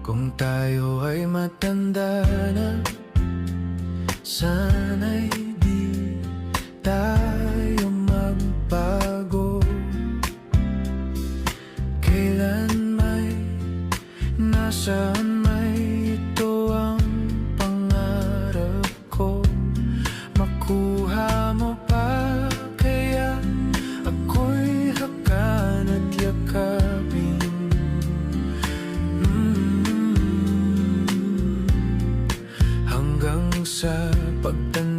Kung tayo ay matanda na, sana'y di tayo magbago. Kailan may, nasaan may, ito ang pangarap ko. Makuha mo pa kaya ako'y hakan at yakapin. Hanggang sa pagtanda